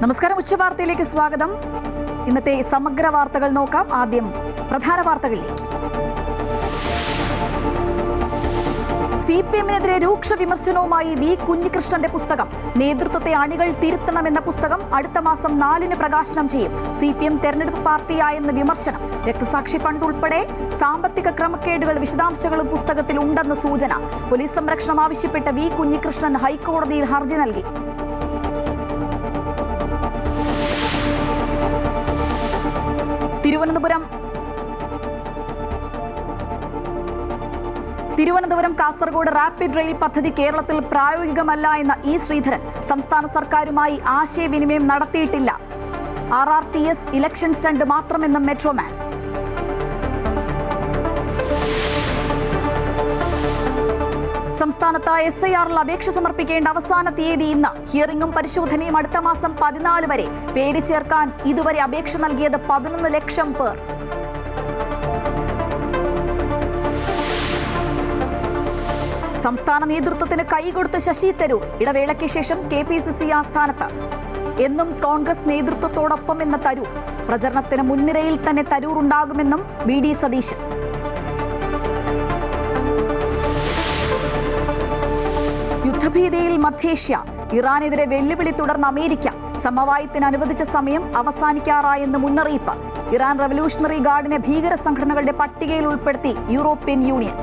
നമസ്കാരം, ഉച്ചവാർത്തയിലേക്ക് സ്വാഗതം. ഇന്നത്തെ സമഗ്ര വാർത്തകൾ നോക്കാം. ആദ്യം പ്രധാന വാർത്തകളിലേക്ക്. CPM-നെതിരെ രൂക്ഷ വിമർശനവുമായി വി കുഞ്ഞികൃഷ്ണന്റെ പുസ്തകം നേതൃത്വത്തെ അണികൾ തിരുത്തണമെന്ന പുസ്തകം അടുത്ത മാസം 4-ന് പ്രകാശനം ചെയ്യും. CPM തെരഞ്ഞെടുപ്പ് പാർട്ടിയായെന്ന വിമർശനം, രക്തസാക്ഷി ഫണ്ട് ഉൾപ്പെടെ സാമ്പത്തിക ക്രമക്കേടുകൾ വിശദാംശങ്ങളും പുസ്തകത്തിൽ ഉണ്ടെന്ന് സൂചന. പോലീസ് സംരക്ഷണം ആവശ്യപ്പെട്ട വി കുഞ്ഞികൃഷ്ണൻ ഹൈക്കോടതിയിൽ ഹർജി നൽകി. തിരുവനന്തപുരം കാസർഗോഡ് റാപ്പിഡ് റെയിൽ പദ്ധതി കേരളത്തിൽ പ്രായോഗികമല്ല എന്ന ഇ ശ്രീധരൻ. സംസ്ഥാന സർക്കാരുമായി ആശയവിനിമയം നടത്തിയിട്ടില്ല. RRTS ഇലക്ഷൻ സ്റ്റണ്ട് മാത്രമെന്നും മെട്രോമാൻ. സംസ്ഥാനത്ത് SIR-ൽ അപേക്ഷ സമർപ്പിക്കേണ്ട അവസാന തീയതി ഇന്ന്. ഹിയറിംഗും പരിശോധനയും അടുത്ത മാസം 14 വരെ. പേര് ചേർക്കാൻ ഇതുവരെ അപേക്ഷ നൽകിയത് 11 ലക്ഷം പേർ. സംസ്ഥാന നേതൃത്വത്തിന് കൈകൊടുത്ത് ശശി തരൂർ. ഇടവേളയ്ക്ക് ശേഷം KPCC ആസ്ഥാനത്ത്. എന്നും കോൺഗ്രസ് നേതൃത്വത്തോടൊപ്പം എന്ന തരൂർ. പ്രചരണത്തിന് മുൻനിരയിൽ തന്നെ തരൂർ ഉണ്ടാകുമെന്നും VD സതീശൻ. യുദ്ധഭീതിയിൽ മധ്യേഷ്യ. ഇറാനെതിരെ വെല്ലുവിളി തുടർന്ന് അമേരിക്ക. സമവായത്തിന് അനുവദിച്ച സമയം അവസാനിക്കാറായെന്ന് മുന്നറിയിപ്പ്. ഇറാൻ റവല്യൂഷണറി ഗാർഡിനെ ഭീകര സംഘടനകളുടെ പട്ടികയിൽ ഉൾപ്പെടുത്തി യൂറോപ്യൻ യൂണിയൻ.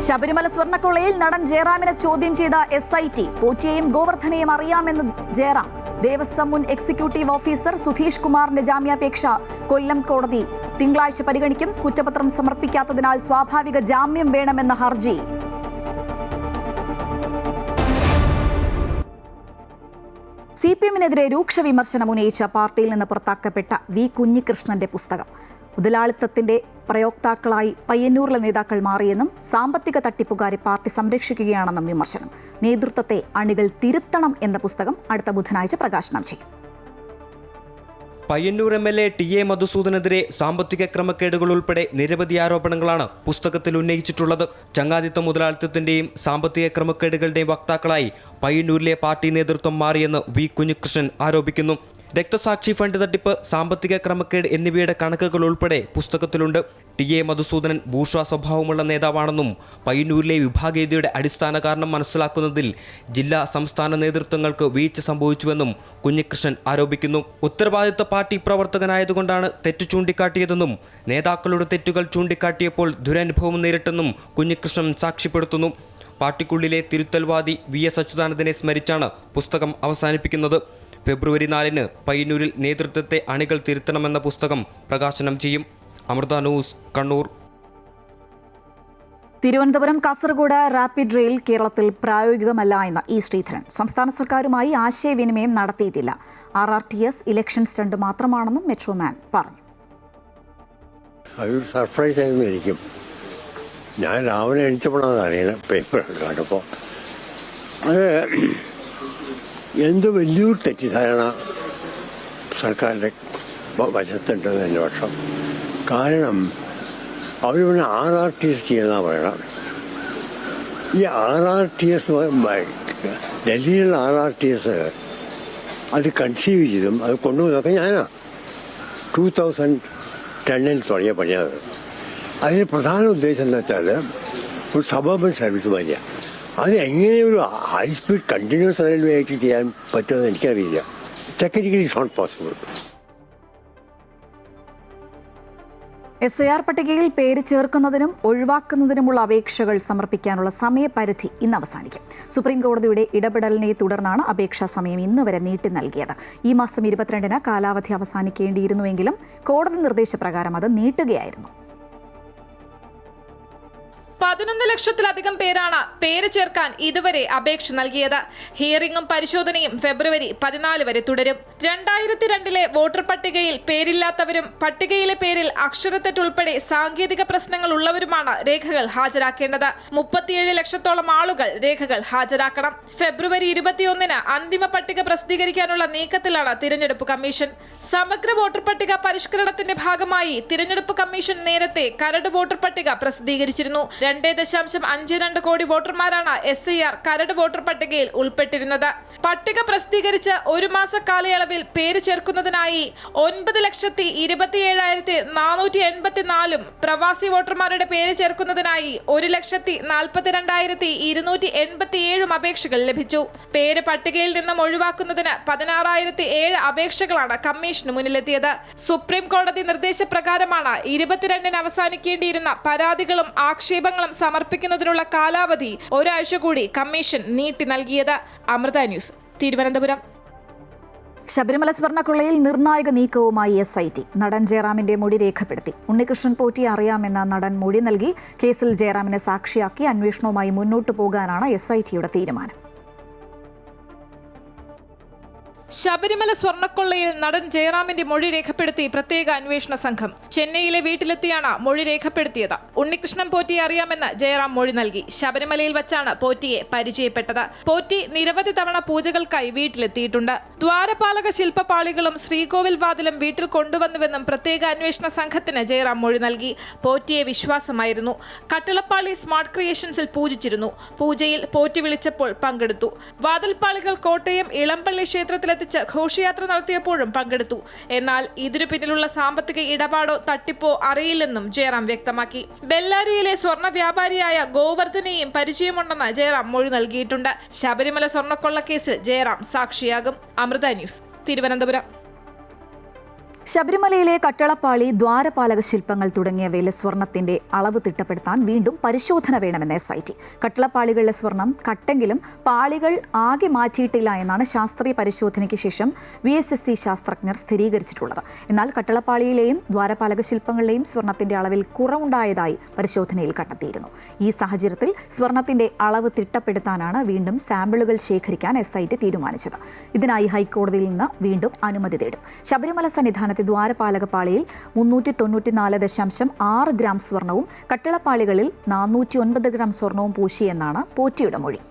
ശബരിമല സ്വർണ്ണക്കൊള്ളയിൽ നടൻ ജയറാമിനെ ചോദ്യം ചെയ്ത SIT. പോറ്റിയെയും ഗോവർദ്ധനെയും അറിയാമെന്ന് ജയറാം. ദേവസ്വം മുൻ എക്സിക്യൂട്ടീവ് ഓഫീസർ സുധീഷ് കുമാറിന്റെ ജാമ്യാപേക്ഷ കൊല്ലം കോടതി തിങ്കളാഴ്ച പരിഗണിക്കും. കുറ്റപത്രം സമർപ്പിക്കാത്തതിനാൽ സ്വാഭാവിക ജാമ്യം വേണമെന്ന ഹർജി. CPM-നെതിരെ രൂക്ഷ വിമർശനം ഉന്നയിച്ച പാർട്ടിയിൽ നിന്ന് പുറത്താക്കപ്പെട്ട വി കുഞ്ഞികൃഷ്ണന്റെ പുസ്തകം മുതലാളിത്തത്തിന്റെ പ്രയോക്താക്കളായി പയ്യന്നൂരിലെ നേതാക്കൾ മാറിയെന്നും സാമ്പത്തിക തട്ടിപ്പുകാരെ പാർട്ടി സംരക്ഷിക്കുകയാണെന്നും വിമർശനം. നേതൃത്വത്തെ അണികൾ തിരുത്തണം എന്ന പുസ്തകം അടുത്ത ബുധനാഴ്ച പ്രകാശനം ചെയ്യും. പയ്യന്നൂർ MLA TA മധുസൂദനെതിരെ സാമ്പത്തിക ക്രമക്കേടുകൾ ഉൾപ്പെടെ നിരവധി ആരോപണങ്ങളാണ് പുസ്തകത്തിൽ ഉന്നയിച്ചിട്ടുള്ളത്. ചങ്ങാതിത്വ മുതലാളിത്തത്തിന്റെയും സാമ്പത്തിക ക്രമക്കേടുകളുടെയും വക്താക്കളായി പയ്യന്നൂരിലെ പാർട്ടി നേതൃത്വം മാറിയെന്ന് വി കുഞ്ഞികൃഷ്ണൻ ആരോപിക്കുന്നു. രക്തസാക്ഷി ഫണ്ട് തട്ടിപ്പ്, സാമ്പത്തിക ക്രമക്കേട് എന്നിവയുടെ കണക്കുകൾ ഉൾപ്പെടെ പുസ്തകത്തിലുണ്ട്. TA മധുസൂദനൻ ബൂർഷ്വാ സ്വഭാവമുള്ള നേതാവാണെന്നും പയ്യന്നൂരിലെ വിഭാഗീയതയുടെ അടിസ്ഥാന കാരണം മനസ്സിലാക്കുന്നതിൽ ജില്ലാ സംസ്ഥാന നേതൃത്വങ്ങൾക്ക് വീഴ്ച സംഭവിച്ചുവെന്നും കുഞ്ഞികൃഷ്ണൻ ആരോപിക്കുന്നു. ഉത്തരവാദിത്ത പാർട്ടി പ്രവർത്തകനായതുകൊണ്ടാണ് തെറ്റ് ചൂണ്ടിക്കാട്ടിയതെന്നും നേതാക്കളുടെ തെറ്റുകൾ ചൂണ്ടിക്കാട്ടിയപ്പോൾ ദുരനുഭവം നേരിട്ടെന്നും കുഞ്ഞികൃഷ്ണൻ സാക്ഷ്യപ്പെടുത്തുന്നു. പാർട്ടിക്കുള്ളിലെ തിരുത്തൽവാദി VS അച്യുതാനന്ദനെ സ്മരിച്ചാണ് പുസ്തകം അവസാനിപ്പിക്കുന്നത്. ഫെബ്രുവരി 4-ന് പയ്യന്നൂരിൽ നേതൃത്വത്തെ അണികൾ തിരുത്തണമെന്ന പുസ്തകം പ്രകാശനം ചെയ്യും. Amrita news, Kannur. Thiruvananthapuram Kasaragod rapid rail കേരളത്തിൽ പ്രായോഗികമല്ല എന്ന ഇ ശ്രീധരൻ. സംസ്ഥാന സർക്കാരുമായി ആശയവിനിമയം നടത്തിയിട്ടില്ല. RRTS ഇലക്ഷൻ സ്റ്റണ്ട് മാത്രമാണെന്നും മെട്രോമാൻ പറഞ്ഞു. അതൊരു സർപ്രൈസ് ആയിരുന്നു എനിക്കും. ഞാൻ രാവിലെ എണിച്ചപ്പോഴാണ് അറിയണം പേപ്പർ കണ്ടപ്പോൾ. അത് എന്ത് വലിയൊരു തെറ്റിദ്ധാരണ സർക്കാരിൻ്റെ വശത്തുണ്ടെന്ന് എൻ്റെ പക്ഷം. കാരണം അവർ പിന്നെ RRTS ചെയ്യുന്നതാണ് പറയണം. ഈ RRTS ഡൽഹിയിലുള്ള RRTS അത് കൺസീവ് ചെയ്തും അത് കൊണ്ടുപോകുന്നതൊക്കെ ഞാനാണ് 2010 തുടങ്ങിയ പണിയത്. അതിന് പ്രധാന ഉദ്ദേശം എന്ന് വെച്ചാൽ ഒരു സബർബൻ സർവീസ് മാതിരിയാണ്. അത് എങ്ങനെ ഒരു ഹൈ സ്പീഡ് കണ്ടിന്യൂസ് റെയിൽവേ ആയിട്ട് ചെയ്യാൻ പറ്റുമെന്ന് എനിക്കറിയില്ല. Technically it's not possible. SIR പട്ടികയിൽ പേര് ചേർക്കുന്നതിനും ഒഴിവാക്കുന്നതിനുമുള്ള അപേക്ഷകൾ സമർപ്പിക്കാനുള്ള സമയപരിധി ഇന്ന് അവസാനിക്കും. സുപ്രീം കോടതിയുടെ ഇടപെടലിനെ തുടർന്നാണ് അപേക്ഷാ സമയം ഇന്ന് വരെ നീട്ടി നൽകിയത്. ഈ മാസം 22-ന് കാലാവധി അവസാനിക്കേണ്ടിയിരുന്നുവെങ്കിലും കോടതി നിർദ്ദേശപ്രകാരം അത് നീട്ടുകയായിരുന്നു. 11 ലക്ഷത്തിലധികം പേരാണ് പേര് ചേർക്കാൻ ഇതുവരെ അപേക്ഷ നൽകിയത്. ഹിയറിംഗും പരിശോധനയും ഫെബ്രുവരി 14 വരെ തുടരും. 2002-ലെ വോട്ടർ പട്ടികയിൽ പേരില്ലാത്തവരും പട്ടികയിലെ പേരിൽ അക്ഷരത്തെറ്റ് ഉൾപ്പെടെ സാങ്കേതിക പ്രശ്നങ്ങൾ ഉള്ളവരുമാണ് രേഖകൾ ഹാജരാക്കേണ്ടത്. 37 ലക്ഷത്തോളം ആളുകൾ രേഖകൾ ഹാജരാക്കണം. ഫെബ്രുവരി 21-ന് അന്തിമ പട്ടിക പ്രസിദ്ധീകരിക്കാനുള്ള നീക്കത്തിലാണ് തിരഞ്ഞെടുപ്പ് കമ്മീഷൻ. സമഗ്ര വോട്ടർ പട്ടിക പരിഷ്കരണത്തിന്റെ ഭാഗമായി തിരഞ്ഞെടുപ്പ് കമ്മീഷൻ നേരത്തെ കരട് വോട്ടർ പട്ടിക പ്രസിദ്ധീകരിച്ചിരുന്നു. 2.52 കോടി വോട്ടർമാരാണ് SIR കരട് വോട്ടർ പട്ടികയിൽ ഉൾപ്പെട്ടിരുന്നത്. പട്ടിക പ്രസിദ്ധീകരിച്ച് ഒരു മാസ കാലയളവിൽ പേര് ചേർക്കുന്നതിനായി 9,27,484 പ്രവാസി വോട്ടർമാരുടെ പേര് ചേർക്കുന്നതിനായി 1,42,287 അപേക്ഷകൾ ലഭിച്ചു. പേര് പട്ടികയിൽ നിന്നും ഒഴിവാക്കുന്നതിന് 16,007 അപേക്ഷകളാണ് കമ്മീഷന് മുന്നിലെത്തിയത്. സുപ്രീം കോടതി നിർദ്ദേശപ്രകാരമാണ് 22-ന് അവസാനിക്കേണ്ടിയിരുന്ന പരാതികളും ആക്ഷേപങ്ങളും സമർപ്പിക്കുന്നതിനുള്ള കാലാവധി ഒരാഴ്ച കൂടി കമ്മീഷൻ നീട്ടി നൽകിയത്. അമൃത ന്യൂസ്, തിരുവനന്തപുരം. ശബരിമല സ്വർണ്ണക്കൊള്ളയിൽ നിർണായക നീക്കവുമായി SIT. നടൻ ജയറാമിന്റെ മൊഴി രേഖപ്പെടുത്തി. ഉണ്ണികൃഷ്ണൻ പോറ്റിയെ അറിയാമെന്ന നടൻ മൊഴി നൽകി. കേസിൽ ജയറാമിനെ സാക്ഷിയാക്കി അന്വേഷണവുമായി മുന്നോട്ടു പോകാനാണ് SITയുടെ തീരുമാനം. ശബരിമല സ്വർണ്ണക്കൊള്ളയിൽ നടൻ ജയറാമിന്റെ മൊഴി രേഖപ്പെടുത്തി പ്രത്യേക അന്വേഷണ സംഘം ചെന്നൈയിലെ വീട്ടിലെത്തിയാണ് മൊഴി രേഖപ്പെടുത്തിയത്. ഉണ്ണികൃഷ്ണൻ പോറ്റിയെ അറിയാമെന്ന് ജയറാം മൊഴി നൽകി. ശബരിമലയിൽ വച്ചാണ് പോറ്റിയെ പരിചയപ്പെട്ടത്. പോറ്റി നിരവധി തവണ പൂജകൾക്കായി വീട്ടിലെത്തിയിട്ടുണ്ട്. ദ്വാരപാലക ശില്പപാളികളും ശ്രീകോവിൽ വാതിലും വീട്ടിൽ കൊണ്ടുവന്നുവെന്നും പ്രത്യേക അന്വേഷണ സംഘത്തിന് ജയറാം മൊഴി നൽകി. പോറ്റിയെ വിശ്വാസമായിരുന്നു. കട്ടിളപ്പാളി സ്മാർട്ട് ക്രിയേഷൻസിൽ പൂജിച്ചിരുന്നു. പൂജയിൽ പോറ്റി വിളിച്ചപ്പോൾ പങ്കെടുത്തു. വാതിൽപ്പാളികൾ കോട്ടയം ഇളമ്പള്ളി ക്ഷേത്രത്തിലെ ഘോഷയാത്ര നടത്തിയപ്പോഴും പങ്കെടുത്തു. എന്നാൽ ഇതിനു പിന്നിലുള്ള സാമ്പത്തിക ഇടപാടോ തട്ടിപ്പോ അറിയില്ലെന്നും ജയറാം വ്യക്തമാക്കി. ബെല്ലാരിയിലെ സ്വർണ്ണ വ്യാപാരിയായ ഗോവർദ്ധനെയും പരിചയമുണ്ടെന്ന് ജയറാം മൊഴി നൽകിയിട്ടുണ്ട്. ശബരിമല സ്വർണ്ണക്കൊള്ളക്കേസിൽ ജയറാം സാക്ഷിയാകും. അമൃത ന്യൂസ്, തിരുവനന്തപുരം. ശബരിമലയിലെ കട്ടളപ്പാളി, ദ്വാരപാലക ശില്പങ്ങൾ തുടങ്ങിയവയിലെ സ്വർണത്തിന്റെ അളവ് തിട്ടപ്പെടുത്താൻ വീണ്ടും പരിശോധന വേണമെന്ന് SIT. കട്ടളപ്പാളികളിലെ സ്വർണം കട്ടെങ്കിലും പാളികൾ ആകെ മാറ്റിയിട്ടില്ല എന്നാണ് ശാസ്ത്രീയ പരിശോധനയ്ക്ക് ശേഷം VSSC ശാസ്ത്രജ്ഞർ സ്ഥിരീകരിച്ചിട്ടുള്ളത്. എന്നാൽ കട്ടളപ്പാളിയിലെയും ദ്വാരപാലക ശില്പങ്ങളിലെയും സ്വർണത്തിന്റെ അളവിൽ കുറവുണ്ടായതായി പരിശോധനയിൽ കണ്ടെത്തിയിരുന്നു. ഈ സാഹചര്യത്തിൽ സ്വർണത്തിന്റെ അളവ് തിട്ടപ്പെടുത്താനാണ് വീണ്ടും സാമ്പിളുകൾ ശേഖരിക്കാൻ SIT തീരുമാനിച്ചത്. ഇതിനായി ഹൈക്കോടതിയിൽ നിന്ന് വീണ്ടും അനുമതി തേടും. ശബരിമല സന്നിധാനത്തെ ദ്വാരപാലക പാളിയിൽ 394.6 ഗ്രാം സ്വർണവും കട്ടിളപ്പാളികളിൽ 409 ഗ്രാം സ്വർണവും പൂശിയെന്നാണ് പോറ്റിയുടെ മൊഴി.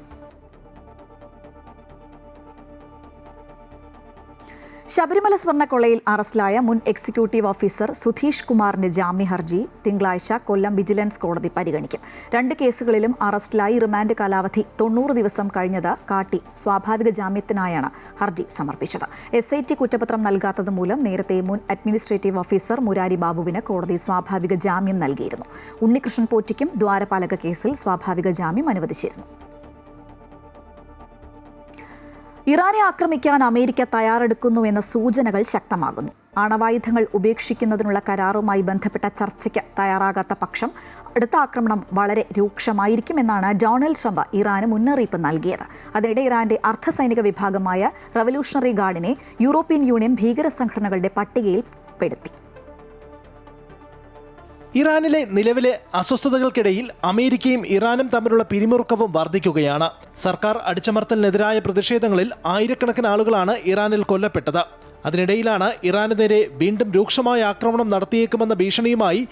ശബരിമല സ്വർണ്ണക്കൊള്ളയിൽ അറസ്റ്റിലായ മുൻ എക്സിക്യൂട്ടീവ് ഓഫീസർ സുധീഷ് കുമാറിന്റെ ജാമ്യ ഹർജി തിങ്കളാഴ്ച കൊല്ലം വിജിലൻസ് കോടതി പരിഗണിക്കും. 2 കേസുകളിലും അറസ്റ്റിലായി റിമാൻഡ് കാലാവധി 90 ദിവസം കഴിഞ്ഞത് കാട്ടി സ്വാഭാവിക ജാമ്യത്തിനായാണ് ഹർജി സമർപ്പിച്ചത്. SIT കുറ്റപത്രം നൽകാത്തത് മൂലം നേരത്തെ മുൻ അഡ്മിനിസ്ട്രേറ്റീവ് ഓഫീസർ മുരാരി ബാബുവിന് കോടതി സ്വാഭാവിക ജാമ്യം നൽകിയിരുന്നു. ഉണ്ണികൃഷ്ണൻ പോറ്റിക്കും ദ്വാരപാലക കേസിൽ സ്വാഭാവിക ജാമ്യം അനുവദിച്ചിരുന്നു. ഇറാനെ ആക്രമിക്കാൻ അമേരിക്ക തയ്യാറെടുക്കുന്നുവെന്ന സൂചനകൾ ശക്തമാകുന്നു. ആണവായുധങ്ങൾ ഉപേക്ഷിക്കുന്നതിനുള്ള കരാറുമായി ബന്ധപ്പെട്ട ചർച്ചയ്ക്ക് തയ്യാറാകാത്ത പക്ഷം അടുത്ത ആക്രമണം വളരെ രൂക്ഷമായിരിക്കുമെന്നാണ് ഡൊണാൾഡ് ട്രംപ് ഇറാന് മുന്നറിയിപ്പ് നൽകിയത്. അതിനിടെ ഇറാന്റെ അർദ്ധസൈനിക വിഭാഗമായ റവല്യൂഷണറി ഗാർഡിനെ യൂറോപ്യൻ യൂണിയൻ ഭീകര സംഘടനകളുടെ പട്ടികയിൽ പെടുത്തി. ഇറാനിലെ നിലവിലെ അസ്വസ്ഥതകൾക്കിടയിൽ അമേരിക്കയും ഇറാനും തമ്മിലുള്ള പിരിമുറുക്കവും വർദ്ധിക്കുകയാണ്. സർക്കാർ അടിച്ചമർത്തലിനെതിരായ പ്രതിഷേധങ്ങളിൽ ആയിരക്കണക്കിന് ആളുകളാണ് ഇറാനിൽ കൊല്ലപ്പെട്ടത്. അതിനിടയിലാണ് ഇറാന് നേരെ വീണ്ടും രൂക്ഷമായ ആക്രമണം നടത്തിയേക്കുമെന്ന ഭീഷണിയുമായി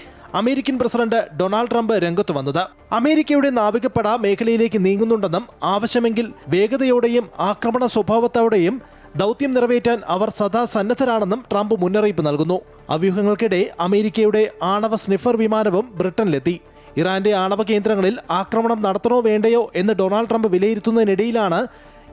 അമേരിക്കൻ പ്രസിഡന്റ് ഡൊണാൾഡ് ട്രംപ് രംഗത്ത് വന്നത്. അമേരിക്കയുടെ നാവികപ്പട മേഖലയിലേക്ക് നീങ്ങുന്നുണ്ടെന്നും ആവശ്യമെങ്കിൽ വേഗതയോടെയും ആക്രമണ സ്വഭാവത്തോടെയും ദൗത്യം നിറവേറ്റാൻ അവർ സദാ സന്നദ്ധരാണെന്നും ട്രംപ് മുന്നറിയിപ്പ് നൽകുന്നു. അഭ്യൂഹങ്ങൾക്കിടെ അമേരിക്കയുടെ ആണവ സ്നിഫർ വിമാനവും ബ്രിട്ടനിലെത്തി. ഇറാന്റെ ആണവ കേന്ദ്രങ്ങളിൽ ആക്രമണം നടത്തണോ വേണ്ടയോ എന്ന് ഡൊണാൾഡ് ട്രംപ് വിലയിരുത്തുന്നതിനിടയിലാണ്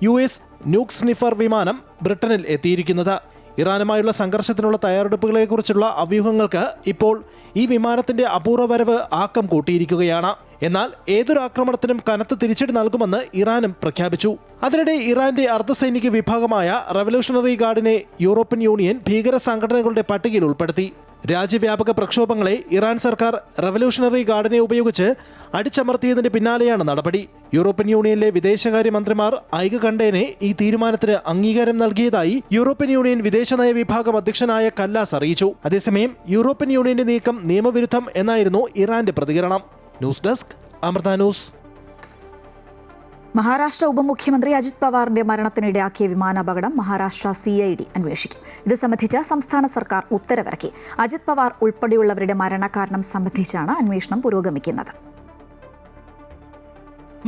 US ന്യൂക് സ്നിഫർ വിമാനം ബ്രിട്ടനിൽ എത്തിയിരിക്കുന്നത്. ഇറാനുമായുള്ള സംഘർഷത്തിനുള്ള തയ്യാറെടുപ്പുകളെക്കുറിച്ചുള്ള അഭ്യൂഹങ്ങൾക്ക് ഇപ്പോൾ ഈ വിമാനത്തിന്റെ അപൂർവ വരവ് ആക്കം കൂട്ടിയിരിക്കുകയാണ്. എന്നാൽ ഏതൊരു ആക്രമണത്തിനും കനത്ത തിരിച്ചടി നൽകുമെന്ന് ഇറാനും പ്രഖ്യാപിച്ചു. അതിനിടെ ഇറാന്റെ അർദ്ധസൈനിക വിഭാഗമായ റവല്യൂഷണറി ഗാർഡിനെ യൂറോപ്യൻ യൂണിയൻ ഭീകര സംഘടനകളുടെ പട്ടികയിൽ ഉൾപ്പെടുത്തി. രാജ്യവ്യാപക പ്രക്ഷോഭങ്ങളെ ഇറാൻ സർക്കാർ റവല്യൂഷണറി ഗാർഡിനെ ഉപയോഗിച്ച് അടിച്ചമർത്തിയതിന്റെ പിന്നാലെയാണ് നടപടി. യൂറോപ്യൻ യൂണിയനിലെ വിദേശകാര്യമന്ത്രിമാർ ഐകകണ്ഠേന ഈ തീരുമാനത്തിന് അംഗീകാരം നൽകിയതായി യൂറോപ്യൻ യൂണിയൻ വിദേശനയ വിഭാഗം അധ്യക്ഷനായ കല്ലാസ് അറിയിച്ചു. അതേസമയം യൂറോപ്യൻ യൂണിയന്റെ നീക്കം നിയമവിരുദ്ധം എന്നായിരുന്നു ഇറാന്റെ പ്രതികരണം. News desk, Amrita news. Maharashtra ഉപമുഖ്യമന്ത്രി അജിത് പവാറിന്റെ മരണത്തിനിടയാക്കിയ വിമാനാപകടം മഹാരാഷ്ട്ര CID അന്വേഷിക്കും. ഇത് സംബന്ധിച്ച് സംസ്ഥാന സർക്കാർ ഉത്തരവിറക്കി. അജിത് പവാർ ഉൾപ്പെടെയുള്ളവരുടെ മരണകാരണം സംബന്ധിച്ചാണ് അന്വേഷണം പുരോഗമിക്കുന്നത്.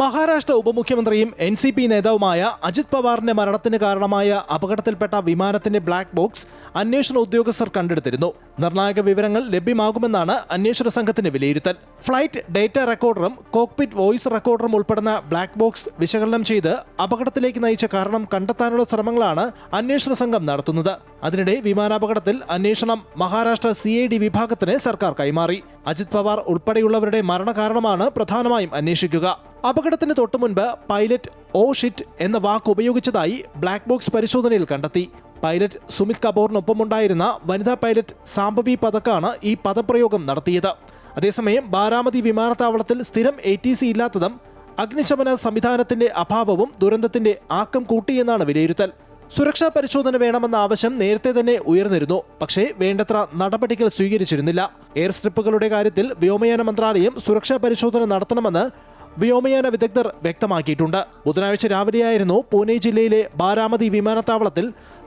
മഹാരാഷ്ട്ര ഉപമുഖ്യമന്ത്രിയും NCP നേതാവുമായ അജിത് പവാറിന്റെ മരണത്തിന് കാരണമായ അപകടത്തിൽപ്പെട്ട വിമാനത്തിന്റെ ബ്ലാക്ക് ബോക്സ് അന്വേഷണ ഉദ്യോഗസ്ഥർ കണ്ടെടുത്തിരുന്നു. നിർണായക വിവരങ്ങൾ ലഭ്യമാകുമെന്നാണ് അന്വേഷണ സംഘത്തിന്റെ വിലയിരുത്തൽ. ഫ്ലൈറ്റ് ഡേറ്റ റെക്കോർഡറും കോക്പിറ്റ് വോയിസ് റെക്കോർഡറും ഉൾപ്പെടുന്ന ബ്ലാക്ക് ബോക്സ് വിശകലനം ചെയ്ത് അപകടത്തിലേക്ക് നയിച്ച കാരണം കണ്ടെത്താനുള്ള ശ്രമങ്ങളാണ് അന്വേഷണ സംഘം നടത്തുന്നത്. അതിനിടെ വിമാനാപകടത്തിൽ അന്വേഷണം മഹാരാഷ്ട്ര CID വിഭാഗത്തിന് സർക്കാർ കൈമാറി. അജിത് പവാർ ഉൾപ്പെടെയുള്ളവരുടെ മരണകാരണമാണ് പ്രധാനമായും അന്വേഷിക്കുക. അപകടത്തിന് തൊട്ടുമുൻപ് പൈലറ്റ് "ഓ ഷിറ്റ്" എന്ന വാക്ക് ഉപയോഗിച്ചതായി ബ്ലാക്ക് ബോക്സ് പരിശോധനയിൽ കണ്ടെത്തി. പൈലറ്റ് സുമിത് കപൂറിനൊപ്പമുണ്ടായിരുന്ന വനിതാ പൈലറ്റ് സാംഭവി പഥക്കാണ് ഈ പദപ്രയോഗം നടത്തിയത്. അതേസമയം ബാരാമതി വിമാനത്താവളത്തിൽ സ്ഥിരം ATC ഇല്ലാത്തതും അഗ്നിശമന സംവിധാനത്തിന്റെ അഭാവവും ദുരന്തത്തിന്റെ ആക്കം കൂട്ടിയെന്നാണ് വിലയിരുത്തൽ. സുരക്ഷാ പരിശോധന വേണമെന്ന ആവശ്യം നേരത്തെ തന്നെ ഉയർന്നിരുന്നു. പക്ഷേ വേണ്ടത്ര നടപടികൾ സ്വീകരിച്ചിരുന്നില്ല. എയർ സ്ട്രിപ്പുകളുടെ കാര്യത്തിൽ വ്യോമയാന മന്ത്രാലയം സുരക്ഷാ പരിശോധന നടത്തണമെന്ന് വ്യോമയാന വിദഗ്ധർ വ്യക്തമാക്കിയിട്ടുണ്ട്. ബുധനാഴ്ച രാവിലെയായിരുന്നു പൂനെ ജില്ലയിലെ ബാരാമതി വിമാനത്താവളത്തിൽ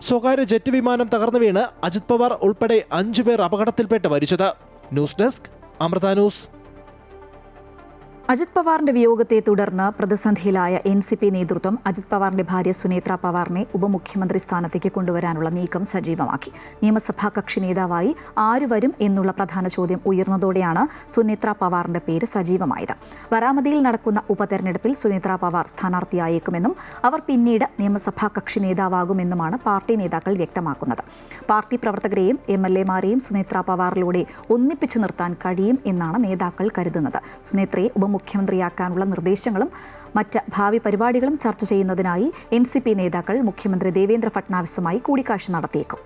സ്വകാര്യ ജെറ്റ് വിമാനം തകർന്നു വീണ് അജിത് പവാർ ഉൾപ്പെടെ 5 പേർ അപകടത്തിൽപ്പെട്ട് മരിച്ചത്. News desk Amrita news. Ajit പവാറിന്റെ വിയോഗത്തെ തുടർന്ന് പ്രതിസന്ധിയിലായ NCP നേതൃത്വം അജിത് പവാറിന്റെ ഭാര്യ സുനേത്ര പവാറിനെ ഉപമുഖ്യമന്ത്രി സ്ഥാനത്തേക്ക് കൊണ്ടുവരാനുള്ള നീക്കം സജീവമാക്കി. നിയമസഭാ കക്ഷി നേതാവായി ആര് വരും എന്നുള്ള പ്രധാന ചോദ്യം ഉയർന്നതോടെയാണ് സുനേത്ര പവാറിന്റെ പേര് സജീവമായത്. ബാരാമതിയിൽ നടക്കുന്ന ഉപതെരഞ്ഞെടുപ്പിൽ സുനേത്ര പവാർ സ്ഥാനാർത്ഥിയായേക്കുമെന്നും അവർ പിന്നീട് നിയമസഭാ കക്ഷി നേതാവാകുമെന്നുമാണ് പാർട്ടി നേതാക്കൾ വ്യക്തമാക്കുന്നത്. പാർട്ടി പ്രവർത്തകരെയും MLA-മാരെയും സുനേത്ര പവാറിലൂടെ ഒന്നിപ്പിച്ചു നിർത്താൻ കഴിയും എന്നാണ് നേതാക്കൾ കരുതുന്നത്. സുനേത്രയെ മുഖ്യമന്ത്രിയാക്കാനുള്ള നിർദ്ദേശങ്ങളും മറ്റ് ഭാവി പരിപാടികളും ചർച്ച ചെയ്യുന്നതിനായി NCP നേതാക്കൾ മുഖ്യമന്ത്രി ദേവേന്ദ്ര ഫട്നാവിസുമായി കൂടിക്കാഴ്ച നടത്തിയേക്കും.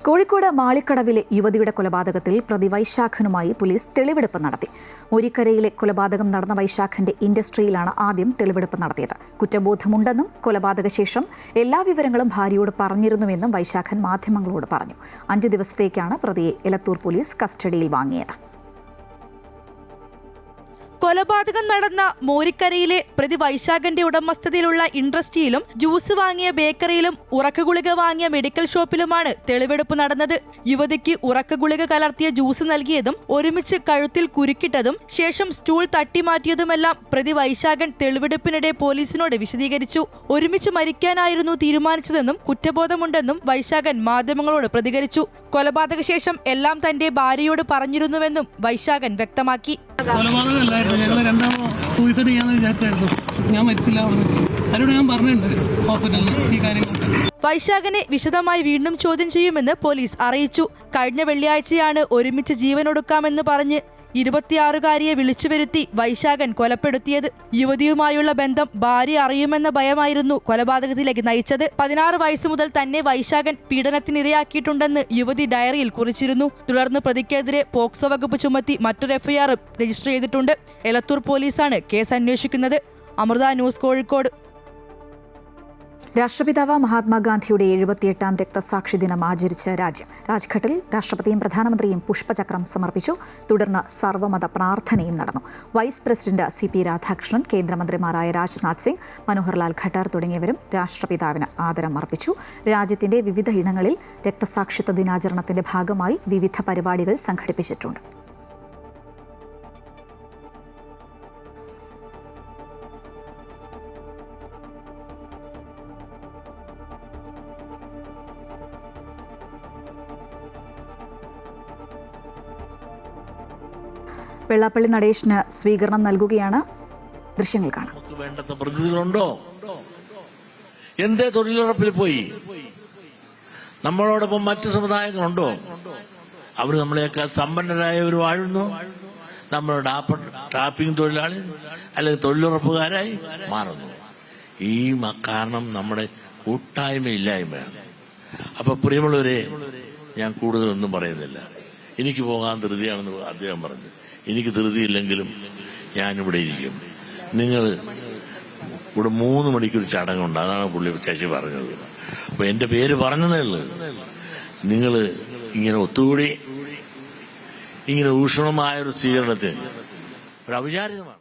കോഴിക്കോട് മാളിക്കടവിലെ യുവതിയുടെ കൊലപാതകത്തിൽ പ്രതി വൈശാഖനുമായി പോലീസ് തെളിവെടുപ്പ് നടത്തി. മുരിക്കരയിലെ കൊലപാതകം നടന്ന വൈശാഖന്റെ ഇൻഡസ്ട്രിയിലാണ് ആദ്യം തെളിവെടുപ്പ് നടത്തിയത്. കുറ്റബോധമുണ്ടെന്നും കൊലപാതക ശേഷം എല്ലാ വിവരങ്ങളും ഭാര്യയോട് പറഞ്ഞിരുന്നുവെന്നും വൈശാഖൻ മാധ്യമങ്ങളോട് പറഞ്ഞു. 5 ദിവസത്തേക്കാണ് പ്രതിയെ എലത്തൂർ പോലീസ് കസ്റ്റഡിയിൽ വാങ്ങിയത്. കൊലപാതകം നടന്ന മോരിക്കരയിലെ പ്രതി വൈശാഖന്റെ ഉടമസ്ഥതയിലുള്ള ഇൻഡസ്ട്രിയിലും ജ്യൂസ് വാങ്ങിയ ബേക്കറിയിലും ഉറക്കഗുളിക വാങ്ങിയ മെഡിക്കൽ ഷോപ്പിലുമാണ് തെളിവെടുപ്പ് നടന്നത്. യുവതിക്ക് ഉറക്കഗുളിക കലർത്തിയ ജ്യൂസ് നൽകിയതും ഒരുമിച്ച് കഴുത്തിൽ കുരുക്കിട്ടതും ശേഷം സ്റ്റൂൾ തട്ടിമാറ്റിയതുമെല്ലാം പ്രതി വൈശാഖൻ തെളിവെടുപ്പിനിടെ പോലീസിനോട് വിശദീകരിച്ചു. ഒരുമിച്ച് മരിക്കാനായിരുന്നു തീരുമാനിച്ചതെന്നും കുറ്റബോധമുണ്ടെന്നും വൈശാഖൻ മാധ്യമങ്ങളോട് പ്രതികരിച്ചു. കൊലപാതക ശേഷം എല്ലാം തന്റെ ഭാര്യയോട് പറഞ്ഞിരുന്നുവെന്നും വൈശാഖൻ വ്യക്തമാക്കി. ഞങ്ങൾ രണ്ടാമോ സൂയിസൈഡ് ചെയ്യാന്ന് വിചാരിച്ചായിരുന്നു. ഞാൻ മരിച്ചില്ല, അവരോട് ഞാൻ പറഞ്ഞിട്ടുണ്ട് ഹോസ്പിറ്റലിൽ ഈ കാര്യങ്ങളൊക്കെ. വൈശാഖനെ വിശദമായി വീണ്ടും ചോദ്യം ചെയ്യുമെന്ന് പോലീസ് അറിയിച്ചു. കഴിഞ്ഞ വെള്ളിയാഴ്ചയാണ് ഒരുമിച്ച് ജീവനൊടുക്കാമെന്ന് പറഞ്ഞ് 26-കാരിയെ വിളിച്ചുവരുത്തി വൈശാഖൻ കൊലപ്പെടുത്തിയത്. യുവതിയുമായുള്ള ബന്ധം ഭാര്യ അറിയുമെന്ന ഭയമായിരുന്നു കൊലപാതകത്തിലേക്ക് നയിച്ചത്. 16 വയസ്സ് മുതൽ തന്നെ വൈശാഖൻ പീഡനത്തിനിരയാക്കിയിട്ടുണ്ടെന്ന് യുവതി ഡയറിയിൽ കുറിച്ചിരുന്നു. തുടർന്ന് പ്രതിക്കെതിരെ പോക്സോ വകുപ്പ് ചുമത്തി മറ്റൊരു FIR രജിസ്റ്റർ ചെയ്തിട്ടുണ്ട്. എലത്തൂർ പോലീസാണ് കേസ് അന്വേഷിക്കുന്നത്. അമൃത ന്യൂസ്, കോഴിക്കോട്. രാഷ്ട്രപിതാവ് മഹാത്മാഗാന്ധിയുടെ 78ാം രക്തസാക്ഷി ദിനം ആചരിച്ച രാജ്യം. രാജ്ഘട്ടിൽ രാഷ്ട്രപതിയും പ്രധാനമന്ത്രിയും പുഷ്പചക്രം സമർപ്പിച്ചു. തുടർന്ന് സർവ്വമത പ്രാർത്ഥനയും നടന്നു. വൈസ് പ്രസിഡന്റ് CP രാധാകൃഷ്ണൻ, കേന്ദ്രമന്ത്രിമാരായ രാജ്നാഥ് സിംഗ്, മനോഹർലാൽ ഖട്ടർ തുടങ്ങിയവരും രാഷ്ട്രപിതാവിന് ആദരം അർപ്പിച്ചു. രാജ്യത്തിന്റെ വിവിധ ഇടങ്ങളിൽ രക്തസാക്ഷിത്വ ദിനാചരണത്തിന്റെ ഭാഗമായി വിവിധ പരിപാടികൾ സംഘടിപ്പിച്ചിട്ടുണ്ട്. വെള്ളാപ്പള്ളി നടേശന് സ്വീകരണം നൽകുകയാണ്. ദൃശ്യങ്ങൾ കാണാം. വേണ്ടത്ര പ്രതിനിധികളുണ്ടോ? എന്തേ തൊഴിലുറപ്പിൽ പോയി? നമ്മളോടൊപ്പം മറ്റു സമുദായങ്ങളുണ്ടോ? അവർ നമ്മളെക്കാൾ സമ്പന്നരായവർ വാഴുന്നു. നമ്മൾ ടാപ്പിംഗ് തൊഴിലാളി അല്ലെങ്കിൽ തൊഴിലുറപ്പുകാരായി മാറുന്നു. ഈ കാരണം നമ്മുടെ കൂട്ടായ്മയില്ലായ്മയാണ്. അപ്പൊ പ്രിയമുള്ളവരെ, ഞാൻ കൂടുതലൊന്നും പറയുന്നില്ല. എനിക്ക് പോകാൻ ധൃതിയാണെന്ന് അദ്ദേഹം പറഞ്ഞു. എനിക്ക് ധൃതിയില്ലെങ്കിലും ഞാനിവിടെ ഇരിക്കും. നിങ്ങൾ ഇവിടെ 3 മണിക്കൊരു ചടങ്ങുണ്ട്. അതാണ് പുള്ളി ചേച്ചി പറഞ്ഞത്. അപ്പൊ എന്റെ പേര് പറഞ്ഞതേ ഉള്ളൂ. നിങ്ങൾ ഇങ്ങനെ ഒത്തുകൂടി ഇങ്ങനെ ഊഷ്മളമായൊരു സ്വീകരണത്തിന് ഒരു അവിചാരിതമാണ്.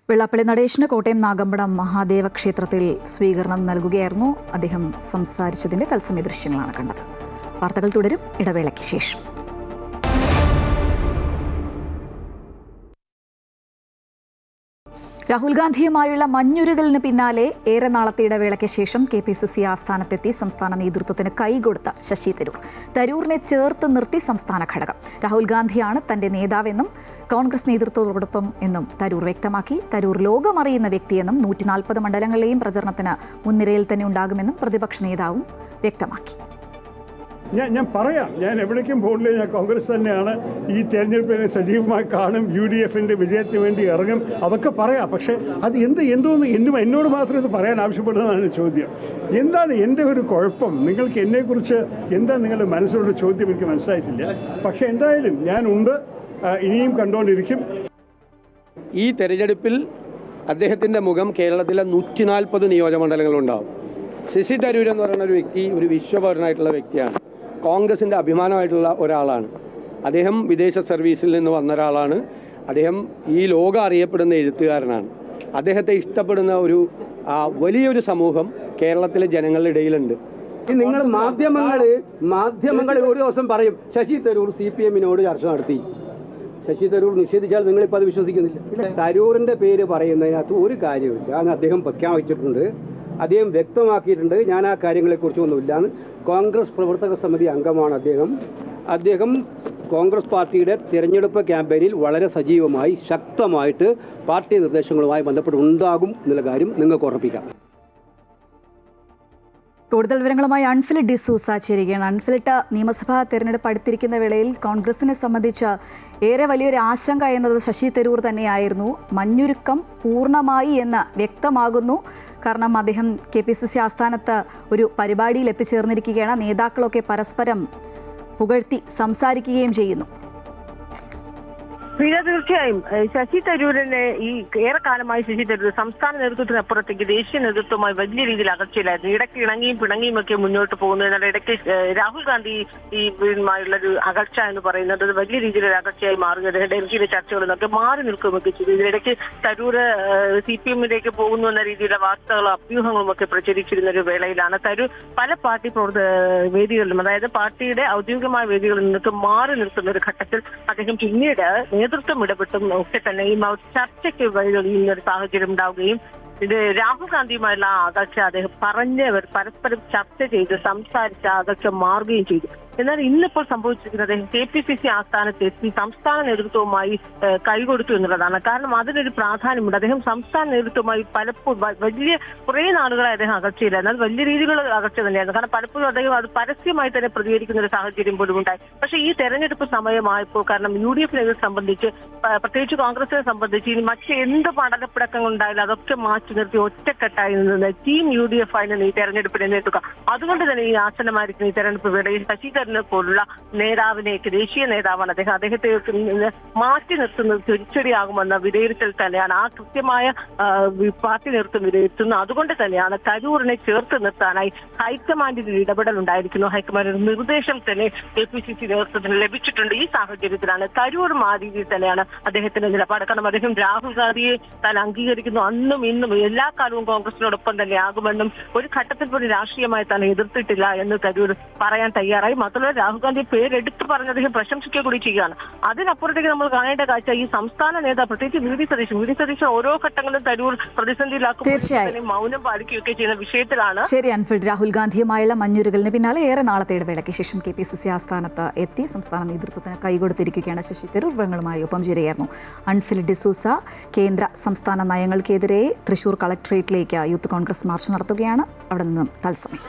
വെള്ളാപ്പള്ളി നടേശന് കോട്ടയം നാഗമ്പടം മഹാദേവ ക്ഷേത്രത്തിൽ സ്വീകരണം നൽകുകയായിരുന്നു. അദ്ദേഹം സംസാരിച്ചതിന്റെ തത്സമയ ദൃശ്യങ്ങളാണ് കണ്ടത്. വാർത്തകൾ തുടരും ഇടവേളയ്ക്ക് ശേഷം. രാഹുൽ ഗാന്ധിയുമായുള്ള മഞ്ഞുരുകലിന് പിന്നാലെ ഏറെ നാളത്തെ ഇടവേളയ്ക്ക് ശേഷം KPCC ആസ്ഥാനത്തെത്തി സംസ്ഥാന നേതൃത്വത്തിന് കൈകൊടുത്ത ശശി തരൂർ. തരൂരിനെ ചേർത്ത് നിർത്തി സംസ്ഥാന ഘടകം. രാഹുൽ ഗാന്ധിയാണ് തന്റെ നേതാവെന്നും കോൺഗ്രസ് നേതൃത്വത്തോടൊപ്പം എന്നും തരൂർ വ്യക്തമാക്കി. തരൂർ ലോകമറിയുന്ന വ്യക്തിയെന്നും 140 മണ്ഡലങ്ങളിലെയും പ്രചരണത്തിന് മുൻനിരയിൽ തന്നെ ഉണ്ടാകുമെന്നും പ്രതിപക്ഷ നേതാവും വ്യക്തമാക്കി. ഞാൻ പറയാം, ഞാൻ എവിടേക്കും പോകില്ല, ഞാൻ കോൺഗ്രസ് തന്നെയാണ്. ഈ തെരഞ്ഞെടുപ്പിനെ സജീവമായി കാണും, UDFന്റെ വിജയത്തിന് വേണ്ടി ഇറങ്ങും, അതൊക്കെ പറയാം. പക്ഷേ അത് എന്തോന്ന് എന്നോട് മാത്രം ഇത് പറയാൻ ആവശ്യപ്പെടുന്നതാണ് ചോദ്യം. എന്താണ് എൻ്റെ ഒരു കുഴപ്പം? നിങ്ങൾക്ക് എന്നെക്കുറിച്ച് എന്താ നിങ്ങളുടെ മനസ്സിലുള്ള ചോദ്യം എനിക്ക് മനസ്സിലായിട്ടില്ല. പക്ഷേ എന്തായാലും ഞാനുണ്ട്, ഇനിയും കണ്ടുകൊണ്ടിരിക്കും. ഈ തെരഞ്ഞെടുപ്പിൽ അദ്ദേഹത്തിൻ്റെ മുഖം കേരളത്തിലെ 140 നിയോജകമണ്ഡലങ്ങളുണ്ടാവും. ശശി തരൂർ എന്ന് പറയുന്ന ഒരു വ്യക്തി ഒരു വിശ്വപൗരനായിട്ടുള്ള വ്യക്തിയാണ്. കോൺഗ്രസിൻ്റെ അഭിമാനമായിട്ടുള്ള ഒരാളാണ്. അദ്ദേഹം വിദേശ സർവീസിൽ നിന്ന് വന്ന ഒരാളാണ്. അദ്ദേഹം ഈ ലോകം അറിയപ്പെടുന്ന എഴുത്തുകാരനാണ്. അദ്ദേഹത്തെ ഇഷ്ടപ്പെടുന്ന ഒരു വലിയൊരു സമൂഹം കേരളത്തിലെ ജനങ്ങളുടെ ഇടയിലുണ്ട്. നിങ്ങൾ മാധ്യമങ്ങൾ ഒരു ദിവസം പറയും ശശി തരൂർ CPM-നോട് ചർച്ച നടത്തി. ശശി തരൂർ നിഷേധിച്ചാൽ നിങ്ങളിപ്പോൾ അത് വിശ്വസിക്കുന്നില്ല. തരൂരിൻ്റെ പേര് പറയുന്നതിനകത്ത് ഒരു കാര്യമില്ല. അത് അദ്ദേഹം പ്രഖ്യാപിച്ചിട്ടുണ്ട്, അദ്ദേഹം വ്യക്തമാക്കിയിട്ടുണ്ട്. ഞാൻ ആ കാര്യങ്ങളെക്കുറിച്ചൊന്നുമില്ലാന്ന്. കോൺഗ്രസ് പ്രവർത്തക സമിതി അംഗമാണ് അദ്ദേഹം കോൺഗ്രസ് പാർട്ടിയുടെ തിരഞ്ഞെടുപ്പ് ക്യാമ്പയിനിൽ വളരെ സജീവമായി ശക്തമായിട്ട് പാർട്ടി നിർദ്ദേശങ്ങളുമായി ബന്ധപ്പെട്ടുണ്ടാകും എന്നുള്ള കാര്യം നിങ്ങൾക്ക് ഉറപ്പിക്കാം. കൂടുതൽ വിവരങ്ങളുമായി അൺഫിലിറ്റ് ഡിസൂസ ചേരുകയാണ്. അൺഫിലിറ്റ്, നിയമസഭാ തെരഞ്ഞെടുപ്പ് അടുത്തിരിക്കുന്ന വേളയിൽ കോൺഗ്രസിനെ സംബന്ധിച്ച് ഏറെ വലിയൊരു ആശങ്ക എന്നത് ശശി തരൂർ തന്നെയായിരുന്നു. മഞ്ഞുരുക്കം പൂർണ്ണമായി എന്ന് വ്യക്തമാകുന്നു. കാരണം അദ്ദേഹം KPCC ആസ്ഥാനത്ത് ഒരു പരിപാടിയിൽ എത്തിച്ചേർന്നിരിക്കുകയാണ്. നേതാക്കളൊക്കെ പരസ്പരം പുകഴ്ത്തി സംസാരിക്കുകയും ചെയ്യുന്നു. തീർച്ചയായും ശശി തരൂരിനെ ഈ ഏറെക്കാലമായി ശശി തരൂർ സംസ്ഥാന നേതൃത്വത്തിനപ്പുറത്തേക്ക് ദേശീയ നേതൃത്വവുമായി വലിയ രീതിയിൽ അകർച്ചയിലായിരുന്നു. ഇടയ്ക്ക് ഇണങ്ങിയും പിണങ്ങിയും ഒക്കെ മുന്നോട്ട് പോകുന്നു. എന്നാൽ ഇടയ്ക്ക് രാഹുൽ ഗാന്ധി ഒരു അകർച്ച എന്ന് പറയുന്നത് വലിയ രീതിയിലൊരു അകർച്ചയായി മാറുകയാണ്. ഡൽഹിയിലെ ചർച്ചകളിൽ നിന്നൊക്കെ മാറി നിൽക്കുകയൊക്കെ ചെയ്തു. ഇതിനിടയ്ക്ക് തരൂർ CPM-ലേക്ക് പോകുന്നു എന്ന രീതിയിലുള്ള വാർത്തകളും അഭ്യൂഹങ്ങളും ഒക്കെ പ്രചരിച്ചിരുന്ന ഒരു വേളയിലാണ് തരൂർ പല പാർട്ടി വേദികളിലും, അതായത് പാർട്ടിയുടെ ഔദ്യോഗികമായ വേദികളിൽ നിന്നൊക്കെ മാറി നിൽക്കുന്ന ഒരു ഘട്ടത്തിൽ അദ്ദേഹം പിന്നീട് നേതൃത്വം ഇടപെട്ടും ഒക്കെ തന്നെ ഈ ചർച്ചയ്ക്ക് വഴിയൊരു സാഹചര്യം ഉണ്ടാവുകയും ഇത് രാഹുൽ ഗാന്ധിയുമായുള്ള അകർച്ച അദ്ദേഹം പറഞ്ഞവർ പരസ്പരം ചർച്ച ചെയ്ത് സംസാരിച്ച് അകർച്ച മാറുകയും ചെയ്തു. എന്നാൽ ഇന്നിപ്പോൾ സംഭവിച്ചിരിക്കുന്നത് KPCC ആസ്ഥാനത്ത് എത്തി സംസ്ഥാന നേതൃത്വവുമായി കൈകൊടുത്തു എന്നുള്ളതാണ്. കാരണം അതിനൊരു പ്രാധാന്യമുണ്ട്. അദ്ദേഹം സംസ്ഥാന നേതൃത്വവുമായി പലപ്പോഴും വലിയ കുറേ നാളുകളായി അദ്ദേഹം അകർച്ചയില്ല. എന്നാൽ വലിയ രീതിയിലുള്ള അകർച്ച തന്നെയായിരുന്നു. കാരണം പലപ്പോഴും അദ്ദേഹം അത് പരസ്യമായി തന്നെ പ്രതികരിക്കുന്ന ഒരു സാഹചര്യം പോലും ഉണ്ടായി. പക്ഷേ ഈ തെരഞ്ഞെടുപ്പ് സമയമായപ്പോൾ, കാരണം UDF-നെ സംബന്ധിച്ച്, പ്രത്യേകിച്ച് കോൺഗ്രസിനെ സംബന്ധിച്ച് ഇനി മറ്റെന്ത് പടലപ്പിടക്കങ്ങൾ ഉണ്ടായാലും അതൊക്കെ മാറ്റി നിർത്തി ഒറ്റക്കെട്ടായി നിന്ന് ടീം UDF ആയിരുന്നു ഈ തെരഞ്ഞെടുപ്പിനെ നേരിടുക. അതുകൊണ്ട് തന്നെ ഈ ആസന്നമായിരിക്കുന്ന ഈ തെരഞ്ഞെടുപ്പ് വേളയിൽ ശശി പോലുള്ള നേതാവിനേക്ക്, ദേശീയ നേതാവാണ് അദ്ദേഹത്തെ മാറ്റി നിർത്തുന്നത് തിരിച്ചടിയാകുമെന്ന വിലയിരുത്തൽ തന്നെയാണ്. ആ കൃത്യമായ പാർട്ടി നേതൃത്വം വിലയിരുത്തുന്നു. അതുകൊണ്ട് തന്നെയാണ് തരൂരിനെ ചേർത്ത് നിർത്താനായി ഹൈക്കമാൻഡിന്റെ ഇടപെടൽ ഉണ്ടായിരിക്കുന്നു. ഹൈക്കമാൻഡിന്റെ നിർദ്ദേശം തന്നെ KPCC നേതൃത്വത്തിന് ലഭിച്ചിട്ടുണ്ട്. ഈ സാഹചര്യത്തിലാണ് തരൂരും ആ രീതിയിൽ തന്നെയാണ് അദ്ദേഹത്തിന്റെ നിലപാട്. കാരണം അദ്ദേഹം രാഹുൽ ഗാന്ധിയെ താൻ അംഗീകരിക്കുന്നു, അന്നും ഇന്നും എല്ലാ കാലവും കോൺഗ്രസിനോടൊപ്പം തന്നെ ആകുമെന്നും ഒരു ഘട്ടത്തിൽ പോലും രാഷ്ട്രീയമായി താൻ എതിർത്തിട്ടില്ല എന്ന് തരൂർ പറയാൻ തയ്യാറായി. മാത്രമല്ല രാഹുൽ ഗാന്ധി പേരെടുത്ത് പറഞ്ഞ് അദ്ദേഹം പ്രശംസിക്കുക കൂടി ചെയ്യുകയാണ്. അതിനപ്പുറത്തേക്ക് നമ്മൾ കാണേണ്ട കാഴ്ച ഈ സംസ്ഥാന നേതാവ്, പ്രത്യേകിച്ച് വി ഡി സതീശൻ ഓരോ ഘട്ടങ്ങളിലും തരൂർ പ്രതിസന്ധിയിലാക്കും മൗനം പാലിക്കുകയൊക്കെ ചെയ്യുന്ന വിഷയത്തിലാണ്. ശരി അൻഫിൽഡ്, രാഹുൽ ഗാന്ധിയുമായുള്ള മഞ്ഞുരുകലിന് പിന്നാലെ ഏറെ നാളത്തെ ഇടവേളയ്ക്ക് ശേഷം KPCC ആസ്ഥാനത്ത് എത്തി സംസ്ഥാന നേതൃത്വത്തിന് കൈകൊടുത്തിരിക്കുകയാണ് ശശി തരൂർ. വിവരങ്ങളുമായി ഒപ്പം ചേരുകയായിരുന്നു അൺഫിൽഡ് ഡിസൂസ. കേന്ദ്ര സംസ്ഥാന നയങ്ങൾക്കെതിരെ തൃശൂർ കളക്ടറേറ്റിലേക്ക് യൂത്ത് കോൺഗ്രസ് മാർച്ച് നടത്തുകയാണ്. അവിടെ നിന്നും തത്സമയം